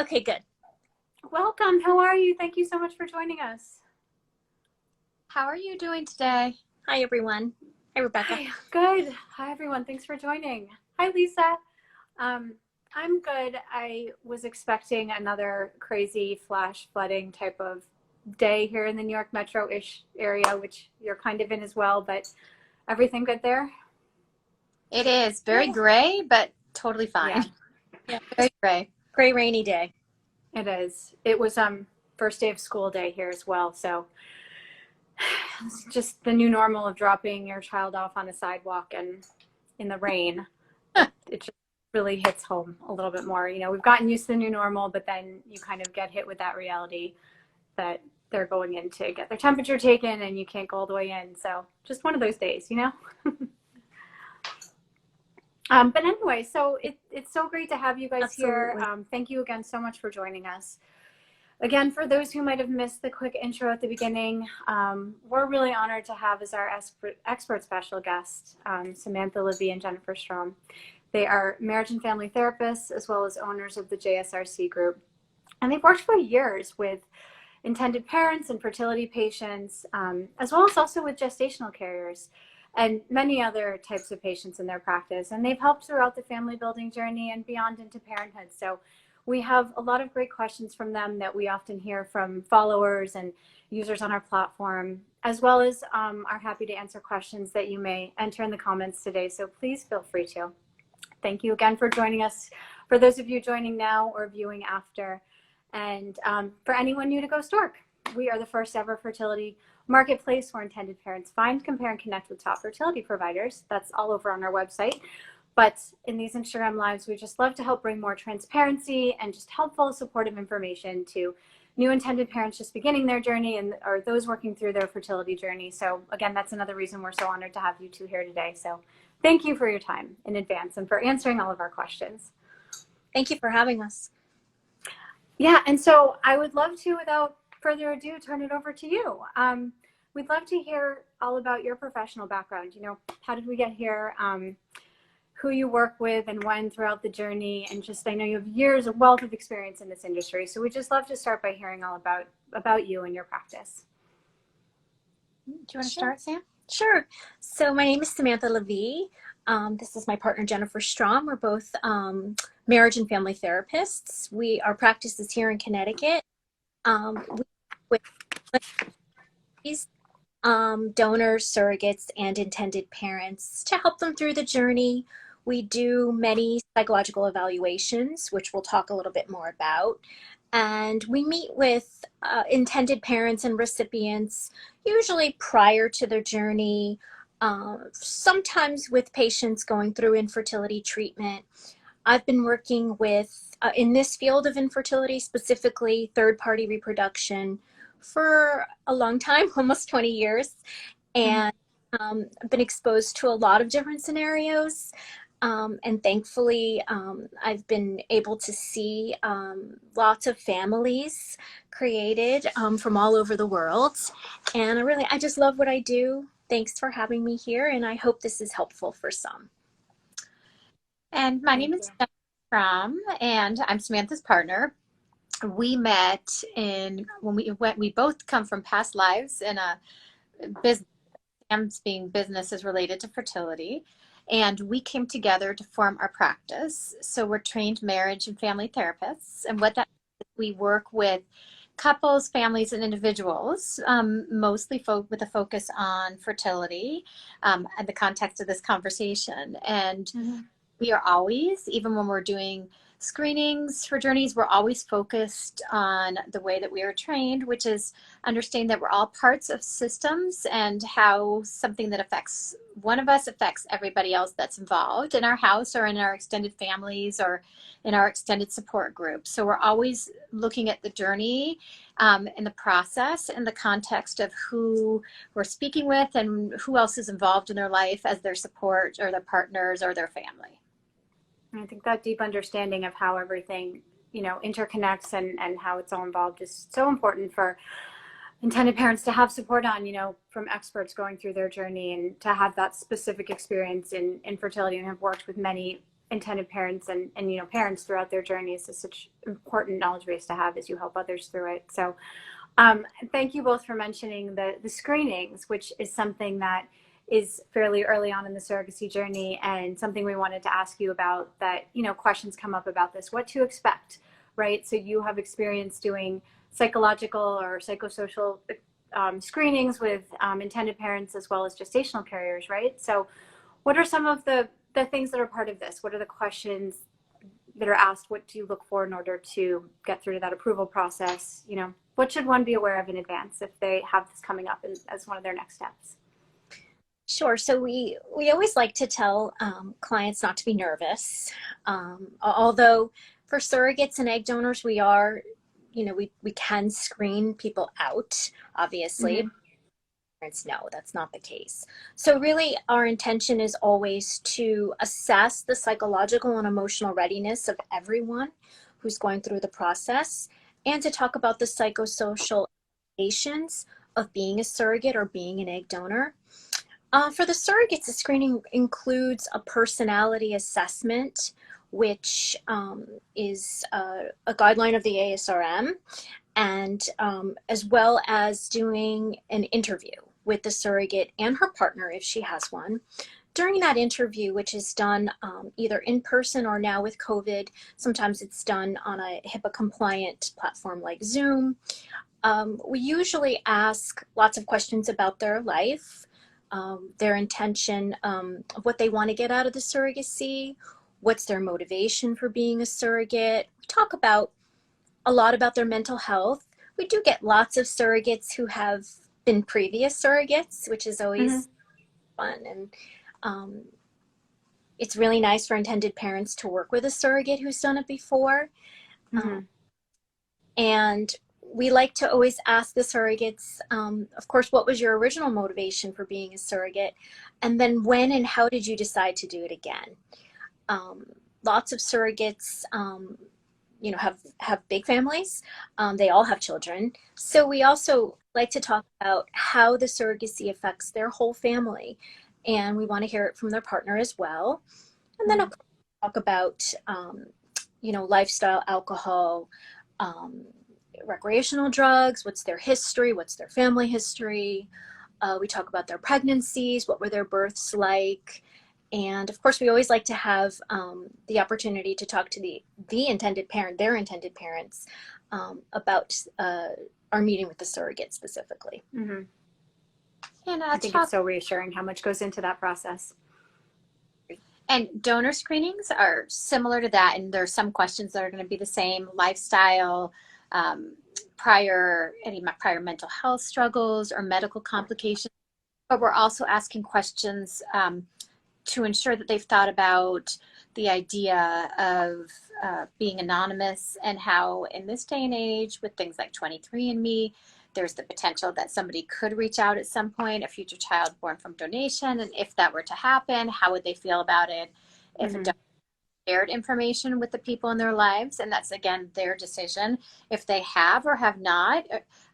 Okay, good. Welcome. How are you? Thank you so much for joining us. How are you doing today? Hi, everyone. Hi, Rebecca. Hi. Good. Hi, everyone. Thanks for joining. Hi, Lisa. I'm good. I was expecting another crazy flash flooding type of day here in the New York metro-ish area, which you're kind of in as well, but everything good there? It is very gray, but totally fine. Yeah. Very gray. Gray, rainy day. It is. It was first day of school day here as well, so it's just the new normal of dropping your child off on the sidewalk and in the rain. It just really hits home a little bit more. You know, we've gotten used to the new normal, but then you kind of get hit with that reality that they're going in to get their temperature taken and you can't go all the way in. So just one of those days, you know? But anyway, so it's so great to have you guys Absolutely. here. Thank you again so much for joining us. Again, for those who might have missed the quick intro at the beginning, we're really honored to have as our expert special guest, Samantha, Lavy, and Jennifer Strom. They are marriage and family therapists, as well as owners of the JSRC group. And they've worked for years with intended parents and fertility patients, as well as also with gestational carriers and many other types of patients in their practice. And they've helped throughout the family building journey and beyond into parenthood. So we have a lot of great questions from them that we often hear from followers and users on our platform, as well as are happy to answer questions that you may enter in the comments today. So please feel free to. Thank you again for joining us. For those of you joining now or viewing after, and for anyone new to GoStork, we are the first ever fertility marketplace where intended parents find, compare, and connect with top fertility providers. That's all over on our website. But in these Instagram lives, we just love to help bring more transparency and just helpful, supportive information to new intended parents just beginning their journey and or those working through their fertility journey. So again, that's another reason we're so honored to have you two here today. So thank you for your time in advance and for answering all of our questions. Thank you for having us. Yeah, and so I would love to, without further ado, turn it over to you. We'd love to hear all about your professional background. You know, how did we get here? Who you work with and when throughout the journey, and just I know you have years of wealth of experience in this industry. So we'd just love to start by hearing all about you and your practice. Do you want to start, Sam? Sure. So my name is Samantha Lavy. This is my partner, Jennifer Strom. We're both marriage and family therapists. Our practice is here in Connecticut. With donors, surrogates, and intended parents to help them through the journey. We do many psychological evaluations, which we'll talk a little bit more about. And we meet with intended parents and recipients, usually prior to their journey, sometimes with patients going through infertility treatment. I've been working with, in this field of infertility, specifically third-party reproduction, for a long time, almost 20 years. And I've been exposed to a lot of different scenarios. And thankfully, I've been able to see lots of families created from all over the world. And I just love what I do. Thanks for having me here. And I hope this is helpful for some. And my name is Jennifer Strom, and I'm Samantha's partner. We met when we both come from past lives in a business, Sam's being businesses related to fertility. And we came together to form our practice. So we're trained marriage and family therapists. And what that is, we work with couples, families, and individuals, mostly with a focus on fertility in the context of this conversation. And we are always, even when we're doing screenings for journeys, we're always focused on the way that we are trained, which is understanding that we're all parts of systems and how something that affects one of us affects everybody else that's involved in our house or in our extended families or in our extended support group. So we're always looking at the journey and the process in the context of who we're speaking with and who else is involved in their life as their support or their partners or their family. I think that deep understanding of how everything, you know, interconnects and how it's all involved is so important for intended parents to have support on, you know, from experts going through their journey and to have that specific experience in infertility and have worked with many intended parents and parents throughout their journeys is such important knowledge base to have as you help others through it. So thank you both for mentioning the screenings, which is something that is fairly early on in the surrogacy journey, and something we wanted to ask you about. That questions come up about this, what to expect, right? So you have experience doing psychological or psychosocial screenings with intended parents as well as gestational carriers, right? So what are some of the things that are part of this? What are the questions that are asked? What do you look for in order to get through to that approval process? What should one be aware of in advance if they have this coming up as one of their next steps? Sure. So we always like to tell clients not to be nervous. Although for surrogates and egg donors, we are, we can screen people out, obviously. Mm-hmm. Parents, no, that's not the case. So really our intention is always to assess the psychological and emotional readiness of everyone who's going through the process, and to talk about the psychosocial implications of being a surrogate or being an egg donor. For the surrogates, the screening includes a personality assessment, which is a guideline of the ASRM, and as well as doing an interview with the surrogate and her partner if she has one. During that interview, which is done either in person or now with COVID, sometimes it's done on a HIPAA compliant platform like Zoom, we usually ask lots of questions about their life, their intention of what they want to get out of the surrogacy, what's their motivation for being a surrogate. We talk about a lot about their mental health. We do get lots of surrogates who have been previous surrogates, which is always fun. And it's really nice for intended parents to work with a surrogate who's done it before. And we like to always ask the surrogates, of course, what was your original motivation for being a surrogate? And then when and how did you decide to do it again? Lots of surrogates, have big families. They all have children. So we also like to talk about how the surrogacy affects their whole family. And we want to hear it from their partner as well. And then talk about, lifestyle, alcohol, recreational drugs, what's their history, what's their family history. We talk about their pregnancies, what were their births like. And of course, we always like to have the opportunity to talk to the intended parent, their intended parents, about our meeting with the surrogate specifically. And I think it's so reassuring how much goes into that process. And donor screenings are similar to that, and there are some questions that are going to be the same: lifestyle, prior mental health struggles or medical complications. But we're also asking questions to ensure that they've thought about the idea of being anonymous, and how in this day and age with things like 23andMe, there's the potential that somebody could reach out at some point, a future child born from donation. And if that were to happen, how would they feel about it if a donor shared information with the people in their lives? And that's, again, their decision if they have or have not,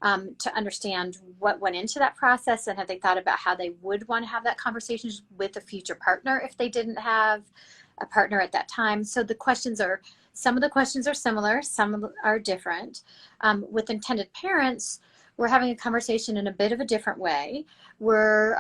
to understand what went into that process, and have they thought about how they would want to have that conversation with a future partner if they didn't have a partner at that time. So some of the questions are similar, some are different. With intended parents, we're having a conversation in a bit of a different way. We're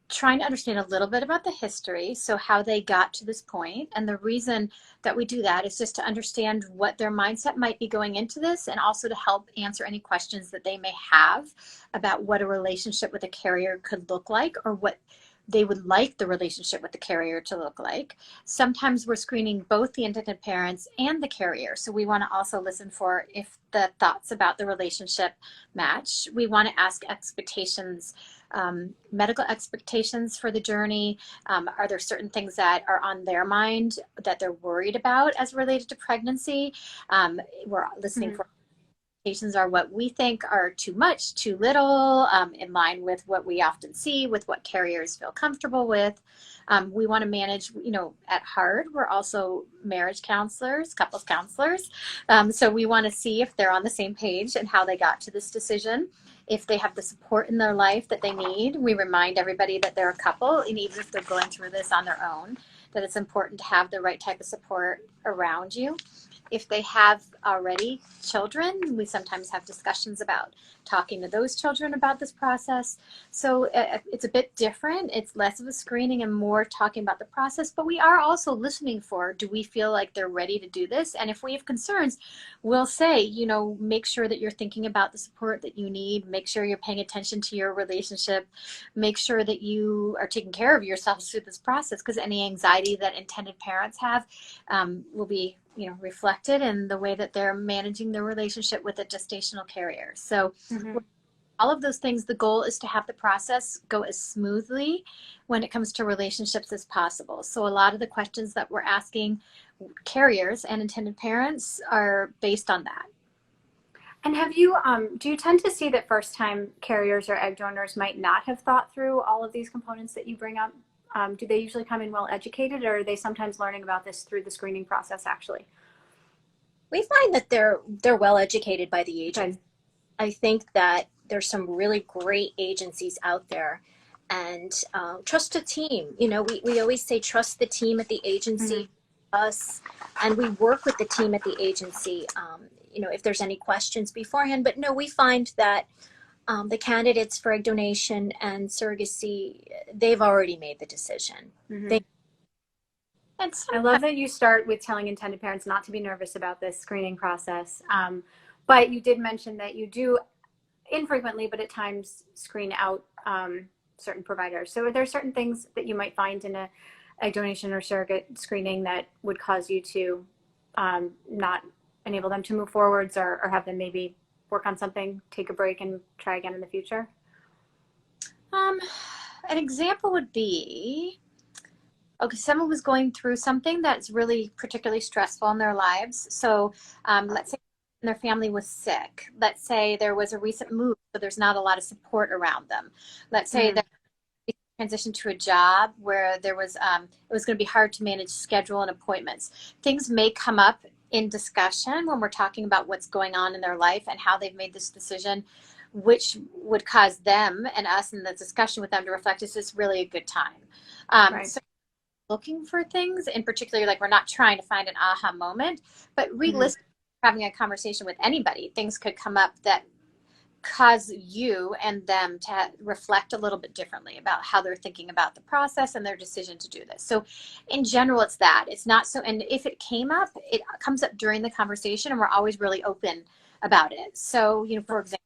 trying to understand a little bit about the history, so how they got to this point. And the reason that we do that is just to understand what their mindset might be going into this, and also to help answer any questions that they may have about what a relationship with a carrier could look like, or what they would like the relationship with the carrier to look like. Sometimes we're screening both the intended parents and the carrier, so we want to also listen for if the thoughts about the relationship match. We want to ask expectations, medical expectations for the journey. Are there certain things that are on their mind that they're worried about as related to pregnancy? We're listening for expectations are what we think are too much, too little, in line with what we often see, with what carriers feel comfortable with. We want to manage, at heart, we're also marriage counselors, couples counselors. So we want to see if they're on the same page and how they got to this decision. If they have the support in their life that they need. We remind everybody that they're a couple, and even if they're going through this on their own, that it's important to have the right type of support around you. If they have already children, we sometimes have discussions about talking to those children about this process. So it's a bit different. It's less of a screening and more talking about the process, but we are also listening for, do we feel like they're ready to do this? And if we have concerns, we'll say, you know, make sure that you're thinking about the support that you need, make sure you're paying attention to your relationship, make sure that you are taking care of yourselves through this process, because any anxiety that intended parents have will be, you know, reflected in the way that they're managing their relationship with a gestational carrier. So all of those things, the goal is to have the process go as smoothly when it comes to relationships as possible. So a lot of the questions that we're asking carriers and intended parents are based on that. And have you, do you tend to see that first-time carriers or egg donors might not have thought through all of these components that you bring up? Do they usually come in well educated, or are they sometimes learning about this through the screening process actually? We find that they're well educated by the agent. I think that there's some really great agencies out there, and trust a team. You know, we always say trust the team at the agency, us, and we work with the team at the agency, you know, if there's any questions beforehand. But no, we find that the candidates for egg donation and surrogacy, they've already made the decision. I love that you start with telling intended parents not to be nervous about this screening process. But you did mention that you do infrequently, but at times, screen out certain providers. So are there certain things that you might find in a egg donation or surrogate screening that would cause you to not enable them to move forwards, or have them maybe work on something, take a break, and try again in the future? An example would be, okay, someone was going through something that's really particularly stressful in their lives. So let's say their family was sick. Let's say there was a recent move, so there's not a lot of support around them. Let's say that they transitioned to a job where there was, it was going to be hard to manage schedule and appointments. Things may come up in discussion when we're talking about what's going on in their life and how they've made this decision, which would cause them and us in the discussion with them to reflect, is this really a good time? So looking for things in particular, like we're not trying to find an aha moment, but realistically having a conversation with anybody, things could come up that cause you and them to reflect a little bit differently about how they're thinking about the process and their decision to do this. So in general, it's that. It's not so, and if it came up, it comes up during the conversation, and we're always really open about it. So, you know, for example,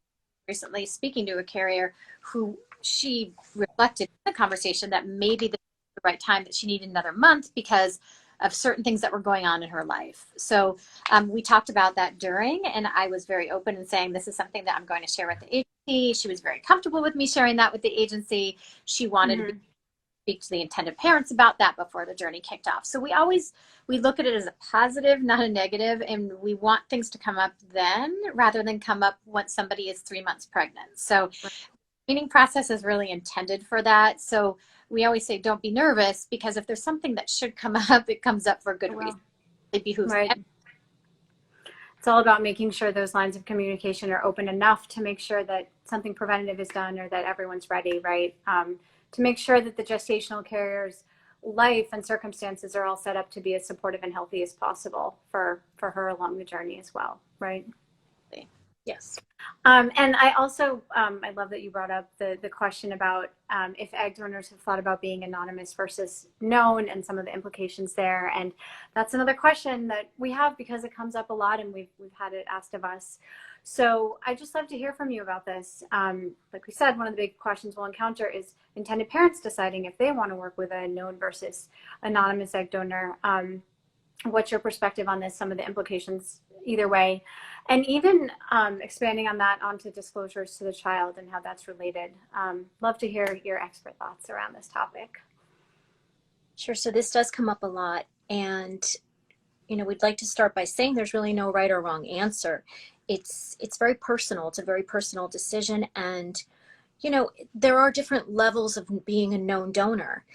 recently speaking to a carrier who she reflected in the conversation that maybe this was the right time, that she needed another month because of certain things that were going on in her life. So we talked about that during, and I was very open in saying, this is something that I'm going to share with the agency. She was very comfortable with me sharing that with the agency. She wanted to speak to the intended parents about that before the journey kicked off. So we look at it as a positive, not a negative, and we want things to come up then rather than come up once somebody is 3 months pregnant. So the screening process is really intended for that. So we always say, don't be nervous, because if there's something that should come up, it comes up for a good reason. It behooves everyone. It's all about making sure those lines of communication are open enough to make sure that something preventative is done, or that everyone's ready, right? To make sure that the gestational carrier's life and circumstances are all set up to be as supportive and healthy as possible for her along the journey as well, right? Yes. And I also, I love that you brought up the question about if egg donors have thought about being anonymous versus known, and some of the implications there. And that's another question that we have, because it comes up a lot, and we've had it asked of us. So I'd just love to hear from you about this. Like we said, one of the big questions we'll encounter is intended parents deciding if they want to work with a known versus anonymous egg donor. What's your perspective on this, some of the implications either way, and even expanding on that onto disclosures to the child and how that's related? Love to hear your expert thoughts around this topic. Sure. So this does come up a lot, and you know, we'd like to start by saying there's really no right or wrong answer. It's very personal. It's a very personal decision, and you know, there are different levels of being a known donor.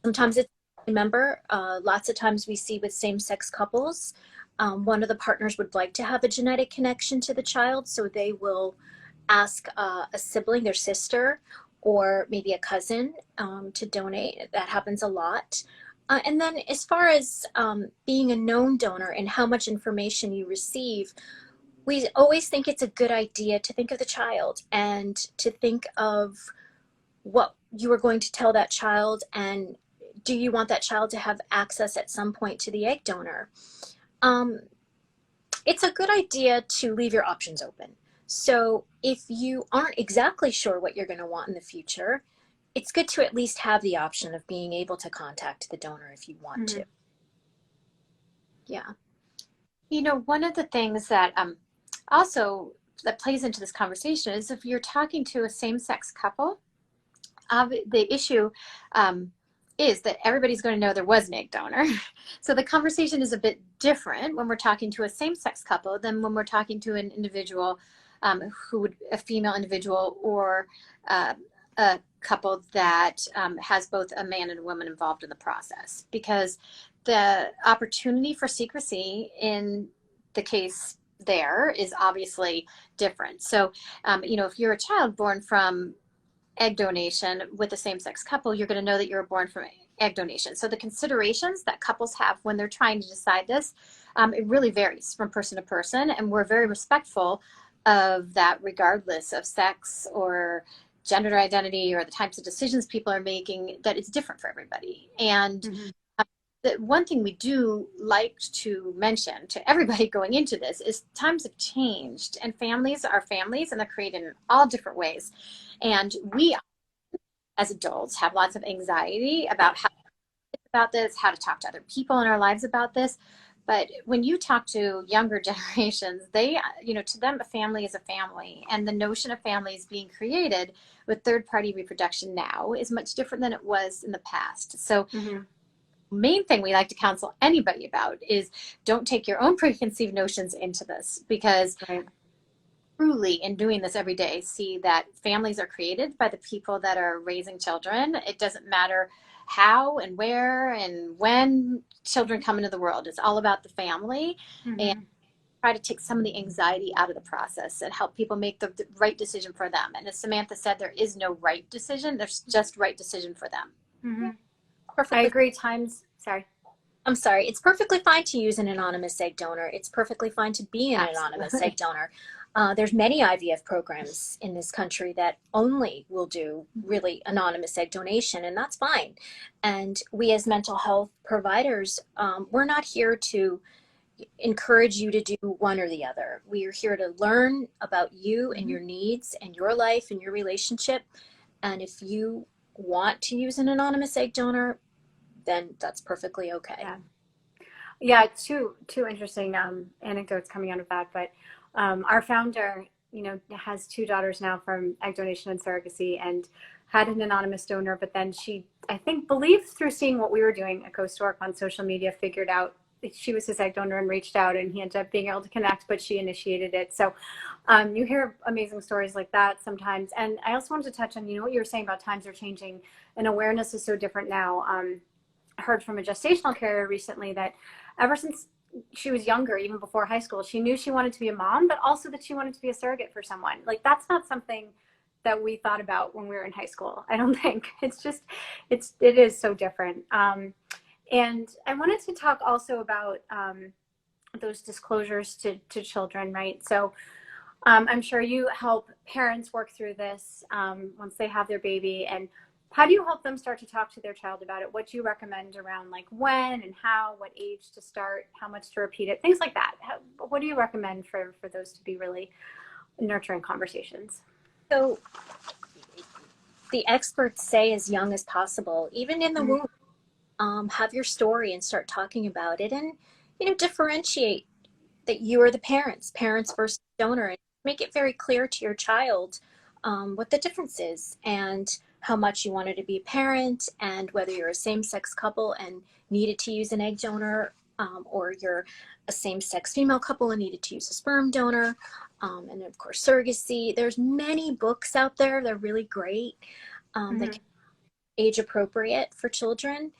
Sometimes it's a family member. Lots of times we see with same-sex couples, one of the partners would like to have a genetic connection to the child, so they will ask a sibling, their sister, or maybe a cousin, to donate. That happens a lot. And then as far as being a known donor and how much information you receive, we always think it's a good idea to think of the child and to think of what you are going to tell that child, and do you want that child to have access at some point to the egg donor. It's a good idea to leave your options open. So if you aren't exactly sure what you're going to want in the future, it's good to at least have the option of being able to contact the donor if you want to. Yeah. You know, one of the things that also that plays into this conversation is if you're talking to a same-sex couple, the issue is that everybody's going to know there was an egg donor. So the conversation is a bit different when we're talking to a same-sex couple than when we're talking to an individual a female individual, or a couple that has both a man and a woman involved in the process, because the opportunity for secrecy in the case there is obviously different. So, you know, if you're a child born from egg donation with a same-sex couple, you're going to know that you're born from egg donation. So the considerations that couples have when they're trying to decide this, it really varies from person to person, and we're very respectful of that regardless of sex or gender identity or the types of decisions people are making, that it's different for everybody. And the one thing we do like to mention to everybody going into this is times have changed, and families are families, and they're created in all different ways. And we, as adults, have lots of anxiety about how to talk to other people in our lives about this. But when you talk to younger generations, they, you know, to them, a family is a family. And the notion of families being created with third-party reproduction now is much different than it was in the past. So main thing we like to counsel anybody about is don't take your own preconceived notions into this, because truly in doing this every day, see that families are created by the people that are raising children. It doesn't matter how and where and when children come into the world. It's all about the family, and try to take some of the anxiety out of the process and help people make the right decision for them. And as Samantha said, there is no right decision. There's just right decision for them. I agree. I'm sorry. It's perfectly fine to use an anonymous egg donor. It's perfectly fine to be an anonymous egg donor. There's many IVF programs in this country that only will do really anonymous egg donation, and that's fine. And we as mental health providers, we're not here to encourage you to do one or the other. We are here to learn about you and your needs and your life and your relationship. And if you want to use an anonymous egg donor, then that's perfectly okay. Yeah, two interesting anecdotes coming out of that. But our founder, you know, has two daughters now from egg donation and surrogacy, and had an anonymous donor. But then she, I think, believed through seeing what we were doing at GoStork on social media, figured out she was his egg donor and reached out, and he ended up being able to connect, but she initiated it. So you hear amazing stories like that sometimes. And I also wanted to touch on, you know, what you were saying about times are changing and awareness is so different now. I heard from a gestational carrier recently that ever since she was younger, even before high school, she knew she wanted to be a mom, but also that she wanted to be a surrogate for someone. Like, that's not something that we thought about when we were in high school. I don't think. It's just, it is so different. And I wanted to talk also about those disclosures to children, right? So I'm sure you help parents work through this once they have their baby. And how do you help them start to talk to their child about it? What do you recommend around, like, when and how, what age to start, how much to repeat it, things like that? What do you recommend for those to be really nurturing conversations? So the experts say as young as possible, even in the womb, have your story and start talking about it, and, you know, differentiate that you are the parents versus donor, and make it very clear to your child what the difference is and how much you wanted to be a parent, and whether you're a same-sex couple and needed to use an egg donor, or you're a same-sex female couple and needed to use a sperm donor, and of course surrogacy. There's many books out there. They're really great. That can be age appropriate for children.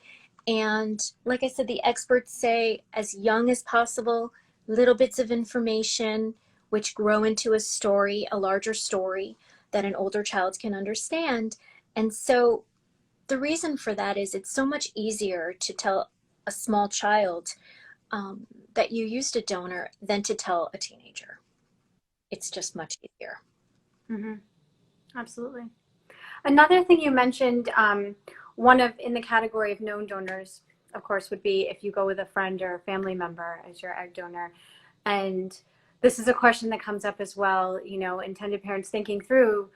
And like I said, the experts say as young as possible, little bits of information which grow into a story, a larger story that an older child can understand. And so the reason for that is it's so much easier to tell a small child that you used a donor than to tell a teenager. It's just much easier. Mm-hmm. Absolutely. Another thing you mentioned, in the category of known donors, of course, would be if you go with a friend or a family member as your egg donor. And this is a question that comes up as well, intended parents thinking through,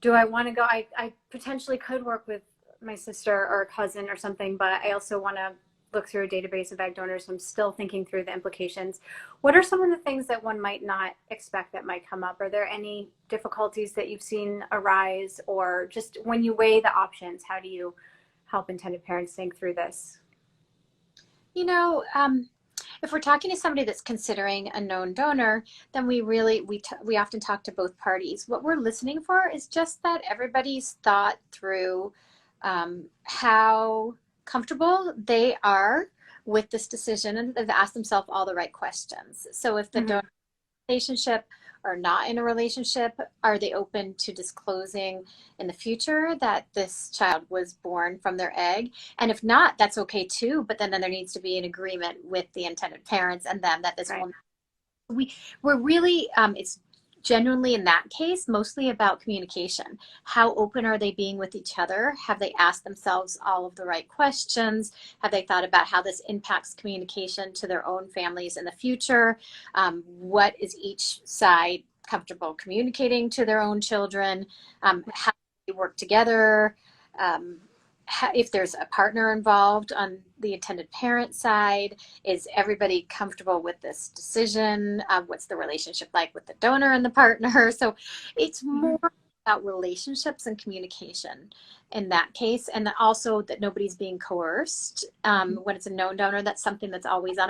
do I want to go? I potentially could work with my sister or a cousin or something, but I also want to look through a database of egg donors. So I'm still thinking through the implications. What are some of the things that one might not expect that might come up? Are there any difficulties that you've seen arise, or just when you weigh the options, how do you help intended parents think through this? If we're talking to somebody that's considering a known donor, then we often talk to both parties. What we're listening for is just that everybody's thought through how comfortable they are with this decision, and they've asked themselves all the right questions. So if the donor relationship or not in a relationship, are they open to disclosing in the future that this child was born from their egg? And if not, that's okay too, but then there needs to be an agreement with the intended parents and them that this will. We're really, it's genuinely in that case mostly about communication. How open are they being with each other? Have they asked themselves all of the right questions? Have they thought about how this impacts communication to their own families in the future? What is each side comfortable communicating to their own children? How do they work together? If there's a partner involved on the intended parent side, is everybody comfortable with this decision? What's the relationship like with the donor and the partner? So it's more about relationships and communication in that case, and also that nobody's being coerced. When it's a known donor, that's something that's always on.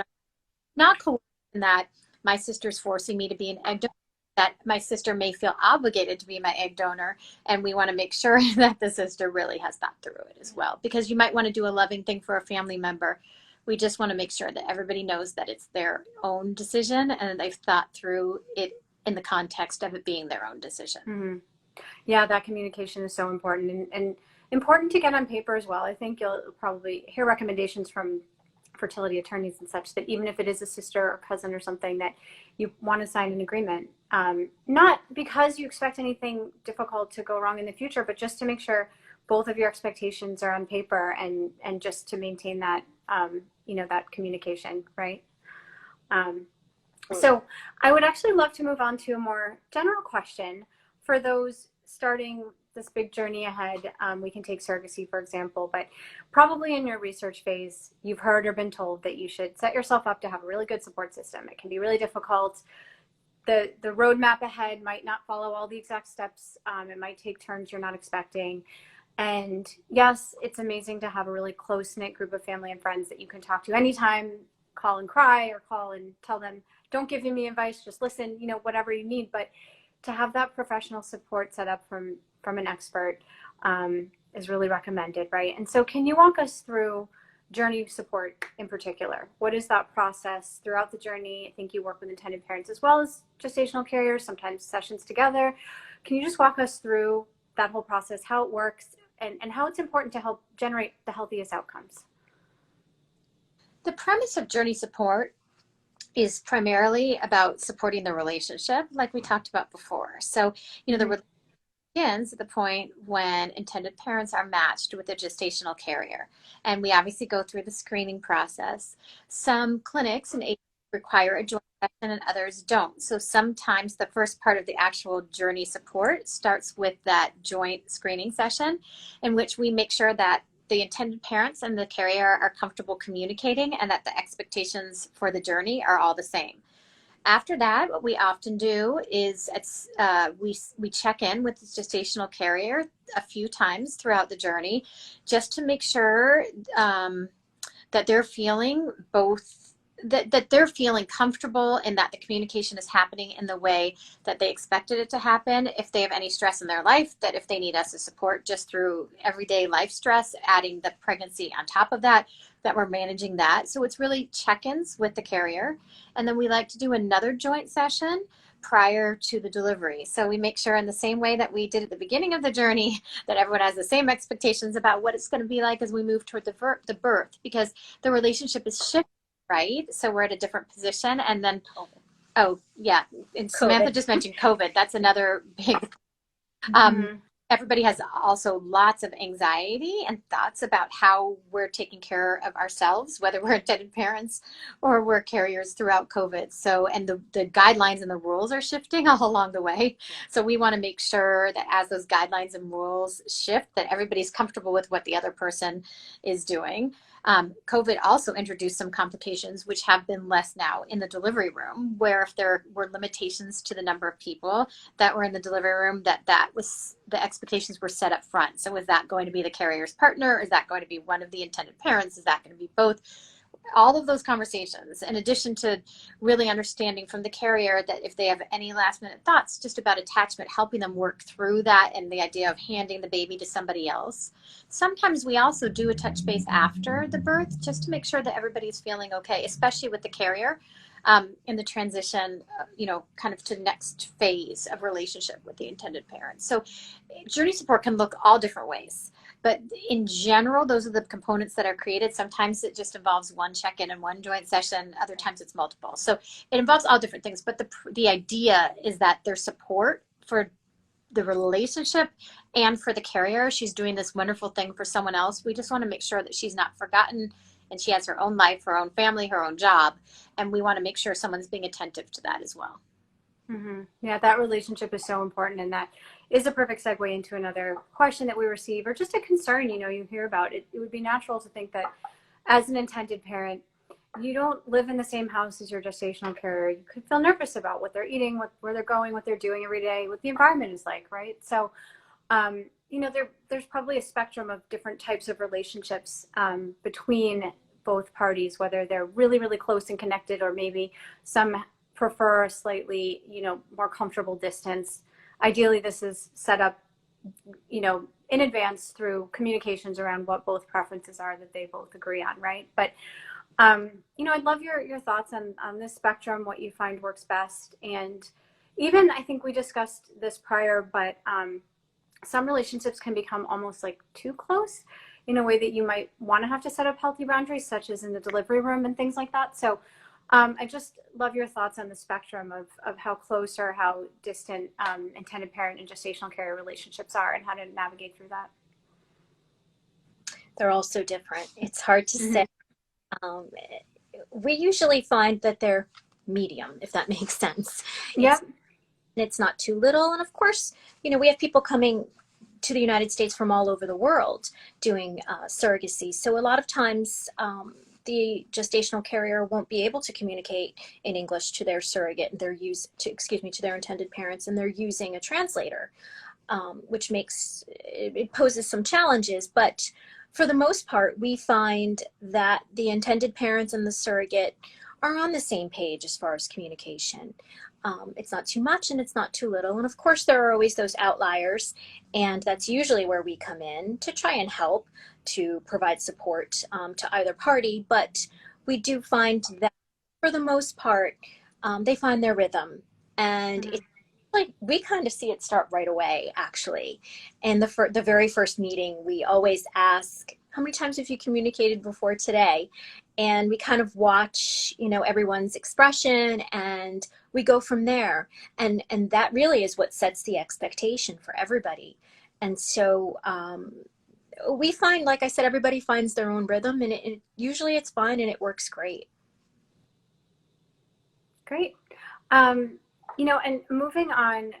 Not coerced in that my sister's forcing me to be an egg donor, that my sister may feel obligated to be my egg donor, and we want to make sure that the sister really has thought through it as well, because you might want to do a loving thing for a family member. We just want to make sure that everybody knows that it's their own decision and they've thought through it in the context of it being their own decision. Mm-hmm. Yeah, that communication is so important, and important to get on paper as well. I think you'll probably hear recommendations from fertility attorneys and such that even if it is a sister or cousin or something, that you want to sign an agreement, not because you expect anything difficult to go wrong in the future, but just to make sure both of your expectations are on paper, and just to maintain that that communication, right? So I would actually love to move on to a more general question for those starting this big journey ahead. We can take surrogacy, for example, but probably in your research phase, you've heard or been told that you should set yourself up to have a really good support system. It can be really difficult. The roadmap ahead might not follow all the exact steps. It might take turns you're not expecting. And yes, it's amazing to have a really close-knit group of family and friends that you can talk to anytime, call and cry, or call and tell them, don't give me advice, just listen, whatever you need. But to have that professional support set up from an expert is really recommended, right? And so can you walk us through journey support in particular? What is that process throughout the journey? I think you work with intended parents as well as gestational carriers, sometimes sessions together. Can you just walk us through that whole process, how it works, and how it's important to help generate the healthiest outcomes? The premise of journey support is primarily about supporting the relationship, like we talked about before. So, the relationship begins at the point when intended parents are matched with a gestational carrier. And we obviously go through the screening process. Some clinics and agencies require a joint session and others don't. So sometimes the first part of the actual journey support starts with that joint screening session, in which we make sure that the intended parents and the carrier are comfortable communicating and that the expectations for the journey are all the same. After that, what we often do is we check in with the gestational carrier a few times throughout the journey, just to make sure that they're feeling that they're feeling comfortable and that the communication is happening in the way that they expected it to happen. If they have any stress in their life, that if they need us to support just through everyday life stress, adding the pregnancy on top of that we're managing that. So it's really check-ins with the carrier. And then we like to do another joint session prior to the delivery. So we make sure in the same way that we did at the beginning of the journey that everyone has the same expectations about what it's going to be like as we move toward the birth, because the relationship is shifting, right? So we're at a different position. And then, oh yeah, and Samantha just mentioned COVID. That's another big everybody has also lots of anxiety and thoughts about how we're taking care of ourselves, whether we're intended parents or we're carriers throughout COVID. So, and the guidelines and the rules are shifting all along the way. So we want to make sure that as those guidelines and rules shift, that everybody's comfortable with what the other person is doing. COVID also introduced some complications, which have been less now in the delivery room, where if there were limitations to the number of people that were in the delivery room, that was the expectations were set up front. So is that going to be the carrier's partner? Is that going to be one of the intended parents? Is that going to be both? All of those conversations, in addition to really understanding from the carrier that if they have any last minute thoughts just about attachment, helping them work through that and the idea of handing the baby to somebody else. Sometimes we also do a touch base after the birth just to make sure that everybody's feeling okay, especially with the carrier in the transition, kind of to the next phase of relationship with the intended parent. So journey support can look all different ways. But in general, those are the components that are created. Sometimes it just involves one check-in and one joint session. Other times it's multiple. So it involves all different things. But the idea is that there's support for the relationship and for the carrier. She's doing this wonderful thing for someone else. We just want to make sure that she's not forgotten and she has her own life, her own family, her own job. And we want to make sure someone's being attentive to that as well. Yeah, that relationship is so important, and that is a perfect segue into another question that we receive, or just a concern, you hear about. It would be natural to think that as an intended parent, you don't live in the same house as your gestational carrier. You could feel nervous about what they're eating, where they're going, what they're doing every day, what the environment is like, right? So, there's probably a spectrum of different types of relationships between both parties, whether they're really, really close and connected, or maybe some prefer a slightly, more comfortable distance. Ideally, this is set up, in advance through communications around what both preferences are that they both agree on, right? But, I'd love your thoughts on this spectrum, what you find works best. And even, I think we discussed this prior, but some relationships can become almost like too close in a way that you might want to have to set up healthy boundaries, such as in the delivery room and things like that. So I just love your thoughts on the spectrum of how close or how distant intended parent and gestational carrier relationships are, and how to navigate through that. They're all so different. It's hard to say. We usually find that they're medium, if that makes sense. Yeah. It's not too little. And of course, we have people coming to the United States from all over the world doing surrogacy. So a lot of times, the gestational carrier won't be able to communicate in English to their surrogate. To their intended parents, and they're using a translator, which it poses some challenges. But for the most part, we find that the intended parents and the surrogate are on the same page as far as communication. It's not too much and it's not too little. And of course, there are always those outliers, and that's usually where we come in to try and help to provide support to either party. But we do find that for the most part, they find their rhythm, and it's like we kind of see it start right away, actually. And the very first meeting, we always ask, how many times have you communicated before today? And we kind of watch, everyone's expression, and we go from there. And that really is what sets the expectation for everybody. And so we find, like I said, everybody finds their own rhythm, and usually it's fine and it works great. Great. And moving on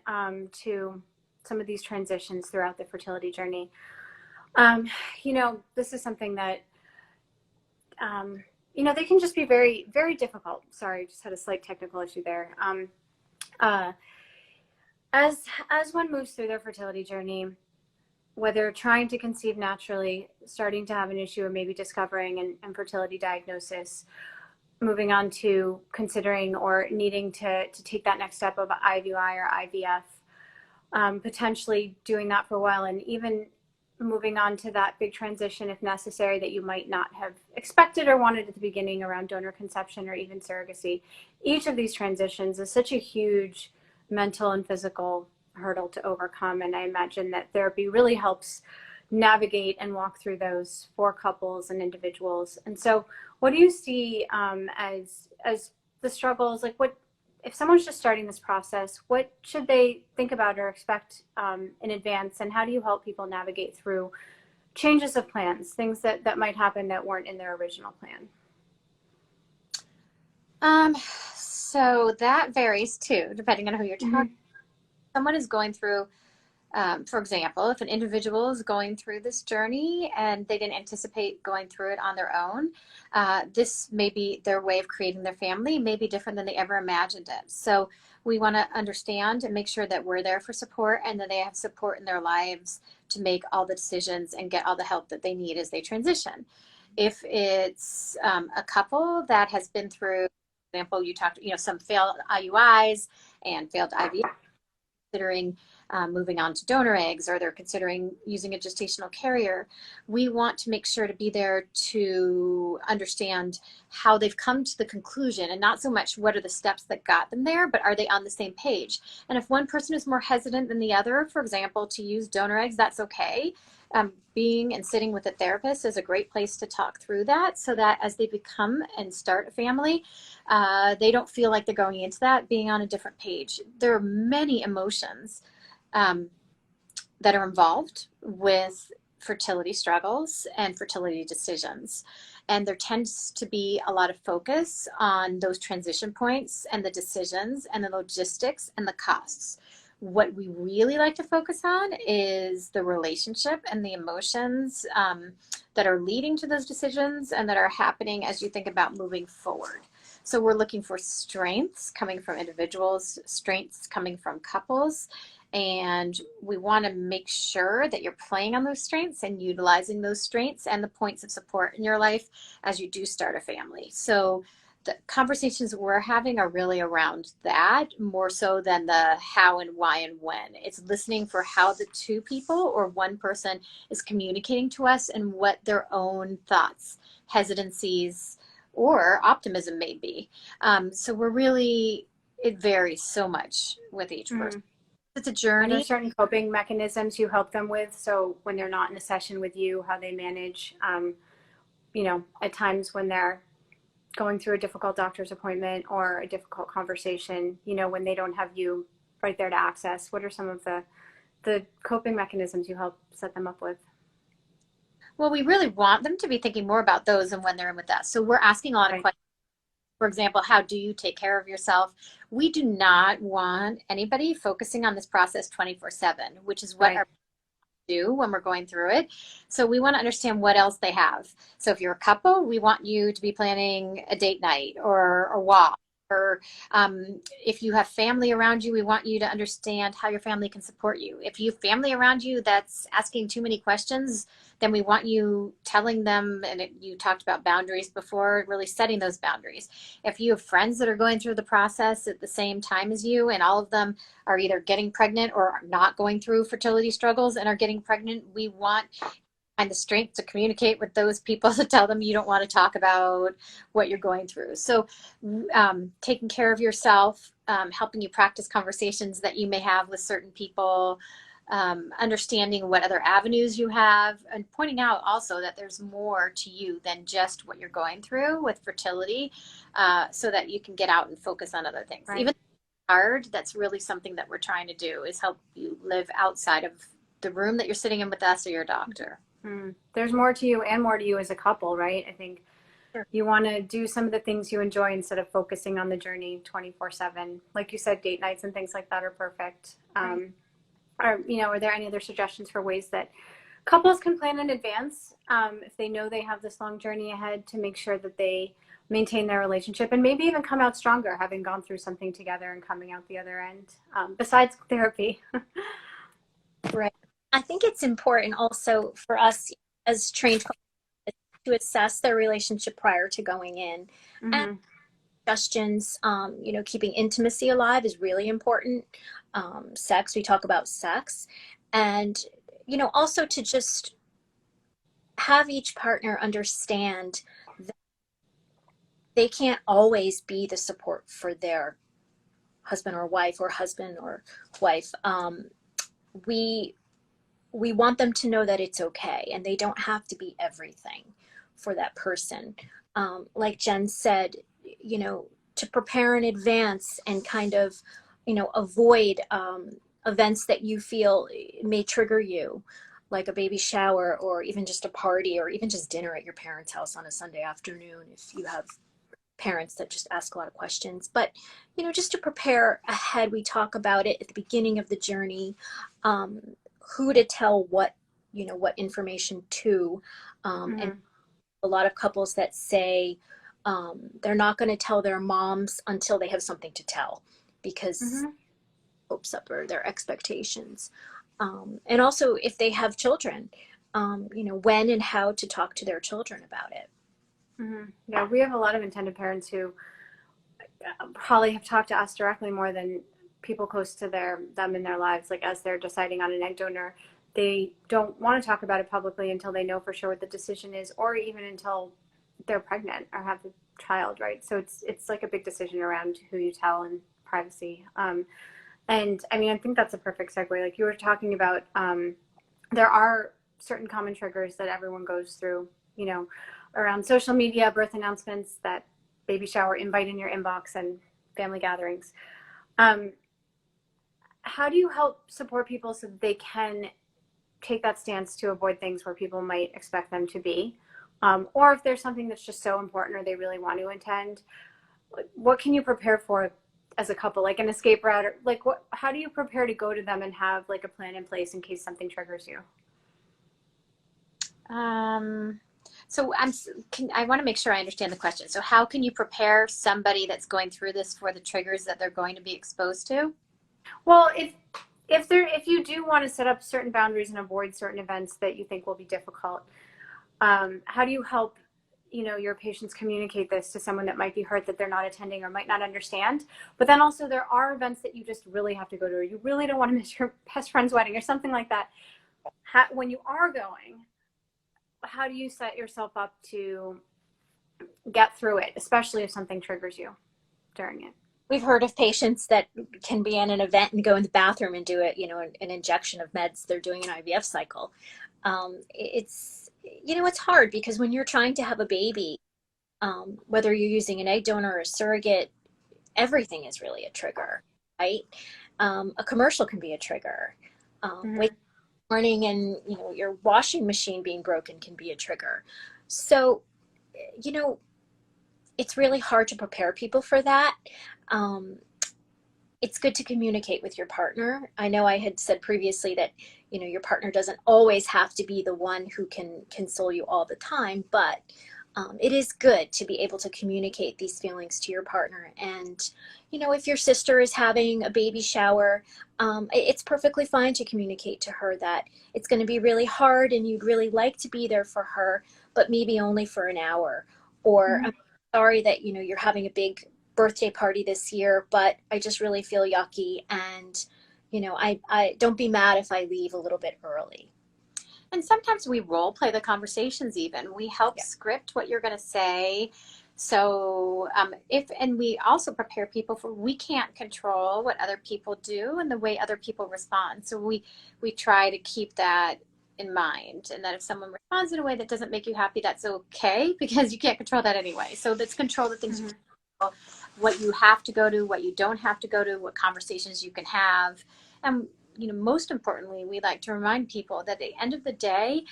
to some of these transitions throughout the fertility journey, this is something that, they can just be very, very difficult. Sorry, just had a slight technical issue there. As one moves through their fertility journey, whether trying to conceive naturally, starting to have an issue, or maybe discovering an infertility diagnosis, moving on to considering or needing to take that next step of IUI or IVF, potentially doing that for a while, and even moving on to that big transition, if necessary, that you might not have expected or wanted at the beginning around donor conception or even surrogacy. Each of these transitions is such a huge mental and physical hurdle to overcome. And I imagine that therapy really helps navigate and walk through those for couples and individuals. And so what do you see as the struggles? Like, what if someone's just starting this process, what should they think about or expect in advance? And how do you help people navigate through changes of plans, things that might happen that weren't in their original plan? So that varies too, depending on who you're talking. Mm-hmm. Someone is going through, for example, if an individual is going through this journey and they didn't anticipate going through it on their own, this may be their way of creating their family, may be different than they ever imagined it. So we want to understand and make sure that we're there for support and that they have support in their lives to make all the decisions and get all the help that they need as they transition. If it's a couple that has been through, for example, you talked, some failed IUIs and failed IVF, considering moving on to donor eggs, or they're considering using a gestational carrier, we want to make sure to be there to understand how they've come to the conclusion, and not so much what are the steps that got them there, but are they on the same page? And if one person is more hesitant than the other, for example, to use donor eggs, that's okay. Being and sitting with a therapist is a great place to talk through that, so that as they become and start a family, they don't feel like they're going into that being on a different page. There are many emotions that are involved with fertility struggles and fertility decisions. And there tends to be a lot of focus on those transition points and the decisions and the logistics and the costs. What we really like to focus on is the relationship and the emotions that are leading to those decisions and that are happening as you think about moving forward. So we're looking for strengths coming from individuals, strengths coming from couples, and we want to make sure that you're playing on those strengths and utilizing those strengths and the points of support in your life as you do start a family. So the conversations we're having are really around that, more so than the how and why and when. It's listening for how the two people or one person is communicating to us and what their own thoughts, hesitancies, or optimism may be. So it varies so much with each person. It's a Are journey. there certain coping mechanisms you help them with? So when they're not in a session with you, how they manage, at times when they're going through a difficult doctor's appointment or a difficult conversation, when they don't have you right there to access, what are some of the coping mechanisms you help set them up with? Well, we really want them to be thinking more about those and when they're in with us. So we're asking a lot of questions. For example, how do you take care of yourself? We do not want anybody focusing on this process 24/7, which is what our do when we're going through it. So we want to understand what else they have. So if you're a couple, we want you to be planning a date night or a walk. Or if you have family around you, we want you to understand how your family can support you. If you have family around you that's asking too many questions, then we want you telling them, and you talked about boundaries before, really setting those boundaries. If you have friends that are going through the process at the same time as you, and all of them are either getting pregnant or not going through fertility struggles and are getting pregnant, we want find the strength to communicate with those people to tell them you don't want to talk about what you're going through. So taking care of yourself, helping you practice conversations that you may have with certain people, understanding what other avenues you have, and pointing out also that there's more to you than just what you're going through with fertility, so that you can get out and focus on other things. Even hard, that's really something that we're trying to do, is help you live outside of the room that you're sitting in with us or your doctor. There's more to you and more to you as a couple, right? I think you want to do some of the things you enjoy instead of focusing on the journey 24/7. Like you said, date nights and things like that are perfect. Are there any other suggestions for ways that couples can plan in advance if they know they have this long journey ahead, to make sure that they maintain their relationship and maybe even come out stronger, having gone through something together and coming out the other end, besides therapy? Right. I think it's important also for us as trained coaches to assess their relationship prior to going in. And suggestions, keeping intimacy alive is really important. Sex, we talk about sex. And, also to just have each partner understand that they can't always be the support for their husband or wife, or husband or wife, we we want them to know that it's okay and they don't have to be everything for that person. Like Jen said, you know, to prepare in advance and kind of, you know, avoid events that you feel may trigger you, like a baby shower or even just a party or even just dinner at your parents' house on a Sunday afternoon if you have parents that just ask a lot of questions. But, you know, just to prepare ahead, we talk about it at the beginning of the journey, um, who to tell what, you know, what information to. And a lot of couples that say they're not going to tell their moms until they have something to tell because hopes up or their expectations. And also if they have children, you know, when and how to talk to their children about it. Yeah, we have a lot of intended parents who probably have talked to us directly more than people close to them in their lives. Like as they're deciding on an egg donor, they don't want to talk about it publicly until they know for sure what the decision is, or even until they're pregnant or have the child, right? So it's like a big decision around who you tell and privacy. And I mean, I think that's a perfect segue. Like you were talking about, there are certain common triggers that everyone goes through, you know, around social media, birth announcements, that baby shower invite in your inbox, and family gatherings. How do you help support people so that they can take that stance to avoid things where people might expect them to be? Or if there's something that's just so important or they really want to attend, what can you prepare for as a couple, like an escape route, or like how do you prepare to go to them and have like a plan in place in case something triggers you? So I want to make sure I understand the question. So how can you prepare somebody that's going through this for the triggers that they're going to be exposed to? Well, if you do want to set up certain boundaries and avoid certain events that you think will be difficult, how do you help, you know, your patients communicate this to someone that might be hurt that they're not attending or might not understand? But then also there are events that you just really have to go to, or you really don't want to miss your best friend's wedding or something like that. When you are going, how do you set yourself up to get through it, especially if something triggers you during it? We've heard of patients that can be in an event and go in the bathroom and do it, you know, an injection of meds. They're doing an IVF cycle. It's, you know, it's hard because when you're trying to have a baby, whether you're using an egg donor or a surrogate, everything is really a trigger, right? A commercial can be a trigger. Waking up in the morning and, you know, your washing machine being broken can be a trigger. So, you know, it's really hard to prepare people for that. Um, it's good to communicate with your partner. I know I had said previously that, you know, your partner doesn't always have to be the one who can console you all the time, but it is good to be able to communicate these feelings to your partner. And, you know, if your sister is having a baby shower, it's perfectly fine to communicate to her that it's going to be really hard and you'd really like to be there for her, but maybe only for an hour. Or I'm sorry that, you know, you're having a big birthday party this year, but I just really feel yucky. And, you know, I don't be mad if I leave a little bit early. And sometimes we role play the conversations even. We help script what you're going to say. So and we also prepare people for, we can't control what other people do and the way other people respond. So we try to keep that in mind, and that if someone responds in a way that doesn't make you happy, that's okay, because you can't control that anyway. So let's control the things you can control, what you have to go to, what you don't have to go to, what conversations you can have. And you know, most importantly, we like to remind people that at the end of the day,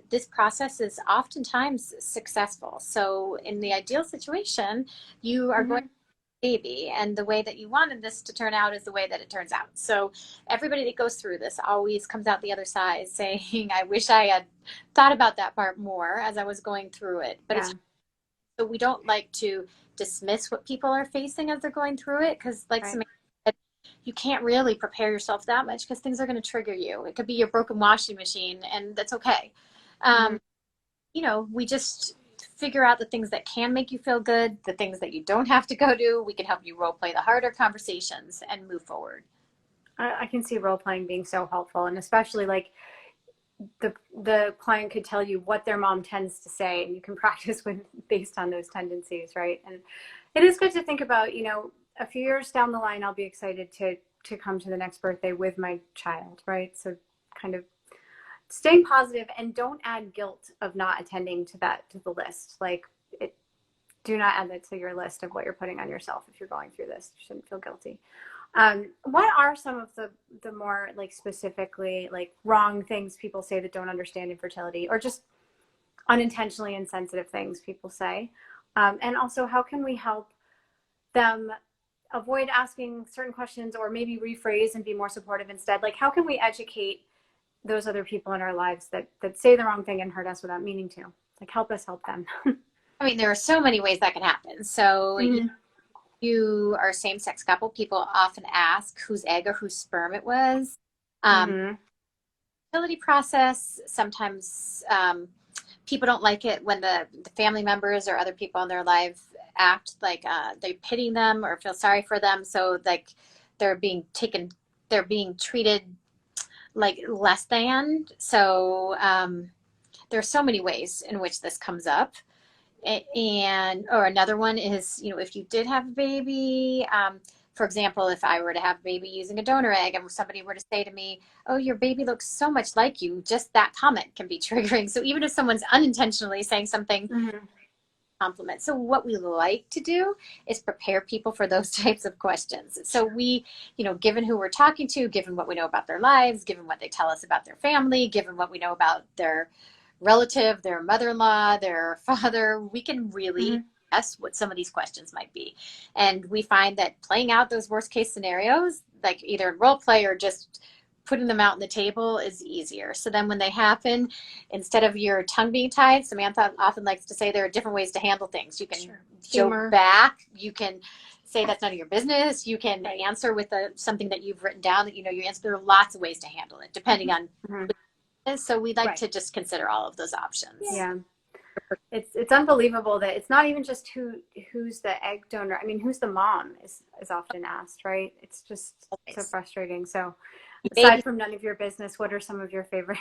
this process is oftentimes successful. So in the ideal situation, you are going to have a baby, and the way that you wanted this to turn out is the way that it turns out. So everybody that goes through this always comes out the other side saying, I wish I had thought about that part more as I was going through it. But it's, so we don't like to dismiss what people are facing as they're going through it, because like Samantha said, you can't really prepare yourself that much because things are going to trigger you. It could be your broken washing machine, and that's okay. You know, we just figure out the things that can make you feel good, the things that you don't have to go to. We can help you role play the harder conversations and move forward. I can see role playing being so helpful, and especially like the client could tell you what their mom tends to say, and you can practice with based on those tendencies, right? And it is good to think about, you know, a few years down the line, I'll be excited to come to the next birthday with my child, right? So kind of staying positive, and don't add guilt of not attending to the list. Like, do not add that to your list of what you're putting on yourself. If you're going through this, you shouldn't feel guilty. What are some of the more like specifically like wrong things people say that don't understand infertility, or just unintentionally insensitive things people say? And also, how can we help them avoid asking certain questions, or maybe rephrase and be more supportive instead? Like, how can we educate those other people in our lives that say the wrong thing and hurt us without meaning to? Like, help us help them. I mean, there are so many ways that can happen. So Mm-hmm. you are a same-sex couple, people often ask whose egg or whose sperm it was. Mm-hmm. Fertility process, sometimes people don't like it when the family members or other people in their life act like they pity them or feel sorry for them. So like they're being treated like less than. So there's so many ways in which this comes up. And or another one is, if you did have a baby, for example, if I were to have a baby using a donor egg and somebody were to say to me, oh, your baby looks so much like you, just that comment can be triggering. So even if someone's unintentionally saying something, Mm-hmm. compliment. So what we like to do is prepare people for those types of questions. So we, given who we're talking to, given what we know about their lives, given what they tell us about their family, given what we know about their relative, their mother-in-law, their father, we can really guess what some of these questions might be. And we find that playing out those worst case scenarios, like either in role play or just putting them out on the table, is easier. So then when they happen, instead of your tongue being tied, Samantha often likes to say there are different ways to handle things. You can joke back. You can say that's none of your business. You can answer with something that you've written down that you answer. There are lots of ways to handle it depending on so we like to just consider all of those options. Yeah. It's unbelievable that it's not even just who's the egg donor. I mean, who's the mom is often asked, right? It's just so frustrating. So aside from none of your business, what are some of your favorite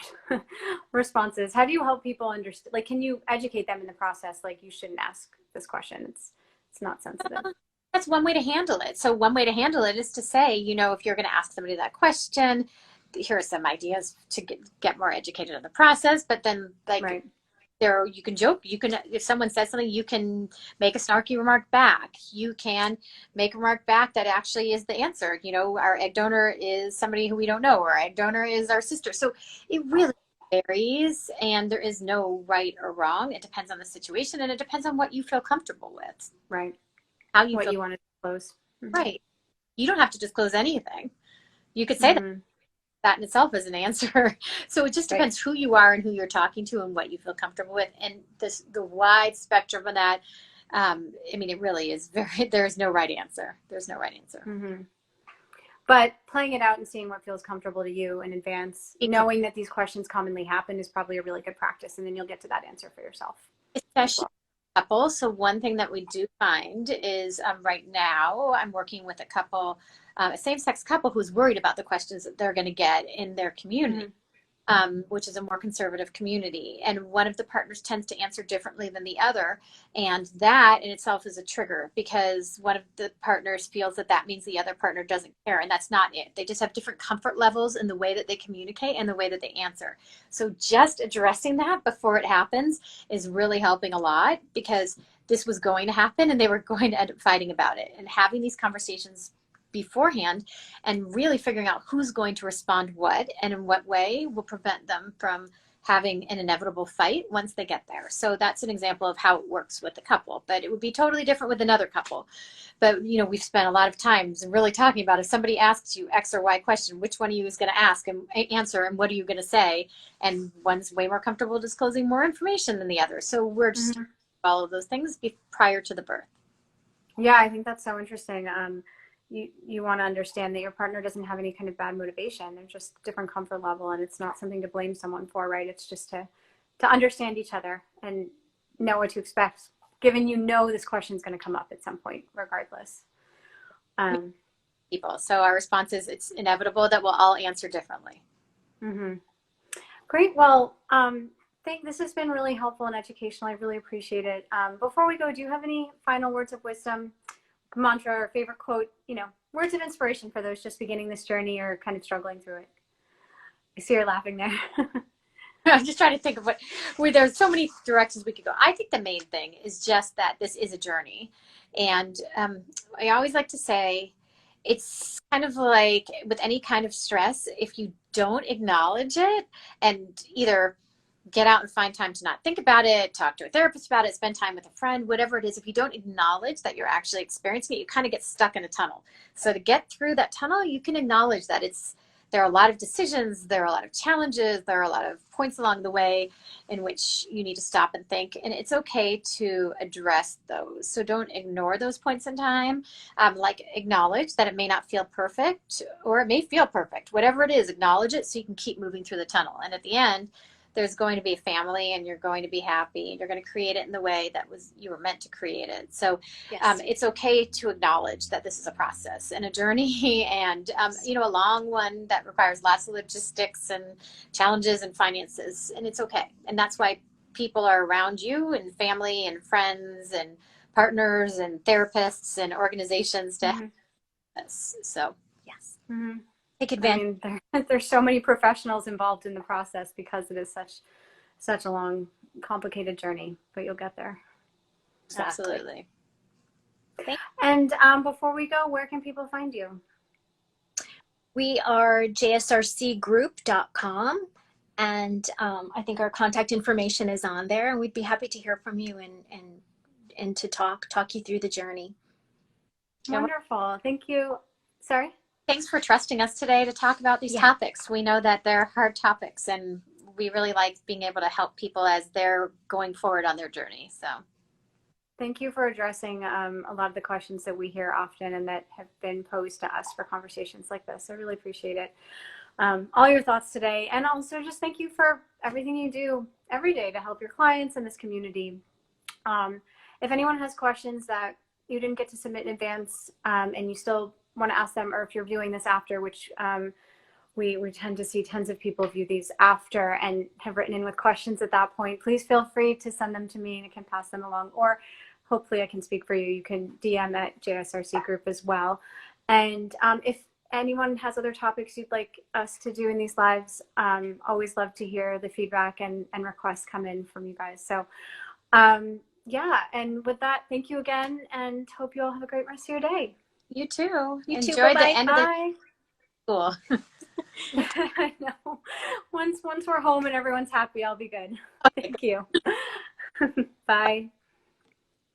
responses? How do you help people understand? Like, can you educate them in the process? Like, you shouldn't ask this question. It's not sensitive. That's one way to handle it. So one way to handle it is to say, if you're going to ask somebody that question, here are some ideas to get more educated on the process. But then you can joke. You can, if someone says something, you can make a snarky remark back. You can make a remark back that actually is the answer. Our egg donor is somebody who we don't know, or our egg donor is our sister. So it really varies, and there is no right or wrong. It depends on the situation, and it depends on what you feel comfortable with. Right. How you what feel. You want to disclose. Right. You don't have to disclose anything. You could say that in itself is an answer. So it just depends who you are and who you're talking to and what you feel comfortable with. And the wide spectrum of that, it really is there's no right answer. There's no right answer. Mm-hmm. But playing it out and seeing what feels comfortable to you in advance, knowing that these questions commonly happen, is probably a really good practice. And then you'll get to that answer for yourself. Especially couple. So one thing that we do find is right now I'm working with a couple, a same-sex couple who's worried about the questions that they're going to get in their community, which is a more conservative community. And one of the partners tends to answer differently than the other. And that in itself is a trigger, because one of the partners feels that means the other partner doesn't care. And that's not it. They just have different comfort levels in the way that they communicate and the way that they answer. So just addressing that before it happens is really helping a lot, because this was going to happen and they were going to end up fighting about it. And having these conversations beforehand and really figuring out who's going to respond what and in what way will prevent them from having an inevitable fight once they get there. So that's an example of how it works with a couple, but it would be totally different with another couple. But we've spent a lot of time really talking about, if somebody asks you X or Y question, which one of you is going to ask and answer, and what are you going to say? And one's way more comfortable disclosing more information than the other. So we're just all of those things prior to the birth. Yeah, I think that's so interesting. You want to understand that your partner doesn't have any kind of bad motivation. They're just different comfort level, and it's not something to blame someone for, right? It's just to understand each other and know what to expect, given this question is going to come up at some point, regardless. People. So our response is it's inevitable that we'll all answer differently. Great. Well, this has been really helpful and educational. I really appreciate it. Before we go, do you have any final words of wisdom mantra or favorite quote, words of inspiration for those just beginning this journey or kind of struggling through it. I see you're laughing there. I'm just trying to think of there's so many directions we could go. I think the main thing is just that this is a journey. And I always like to say, it's kind of like with any kind of stress, if you don't acknowledge it and either get out and find time to not think about it, talk to a therapist about it, spend time with a friend, whatever it is, if you don't acknowledge that you're actually experiencing it, you kind of get stuck in a tunnel. So to get through that tunnel, you can acknowledge that there are a lot of decisions, there are a lot of challenges, there are a lot of points along the way in which you need to stop and think, and it's okay to address those. So don't ignore those points in time. Like acknowledge that it may not feel perfect, or it may feel perfect. Whatever it is, acknowledge it so you can keep moving through the tunnel. And at the end, there's going to be a family, and you're going to be happy, and you're going to create it in the way that you were meant to create it. So Yes. it's okay to acknowledge that this is a process and a journey, and a long one that requires lots of logistics and challenges and finances, and it's okay. And that's why people are around you, and family and friends and partners and therapists and organizations to help us. So Yes. Mm-hmm. Take advantage. I mean, there's so many professionals involved in the process because it is such a long, complicated journey, but you'll get there. Exactly. Absolutely. And before we go, where can people find you? We are jsrcgroup.com, and I think our contact information is on there, and we'd be happy to hear from you and to talk you through the journey. Wonderful. Thank you. Sorry? Thanks for trusting us today to talk about these topics. We know that they're hard topics, and we really like being able to help people as they're going forward on their journey. So thank you for addressing a lot of the questions that we hear often and that have been posed to us for conversations like this. I really appreciate it. All your thoughts today, and also just thank you for everything you do every day to help your clients in this community. If anyone has questions that you didn't get to submit in advance and you still want to ask them, or if you're viewing this after, which we tend to see tons of people view these after and have written in with questions at that point, please feel free to send them to me and I can pass them along, or hopefully I can speak for you. You can DM at JSRC group as well. And if anyone has other topics you'd like us to do in these lives, always love to hear the feedback and requests come in from you guys. So yeah, and with that, thank you again, and hope you all have a great rest of your day. you too. You too. Enjoy Bye-bye. the end of the school. I know. Once we're home and everyone's happy, I'll be good. Thank you. Bye.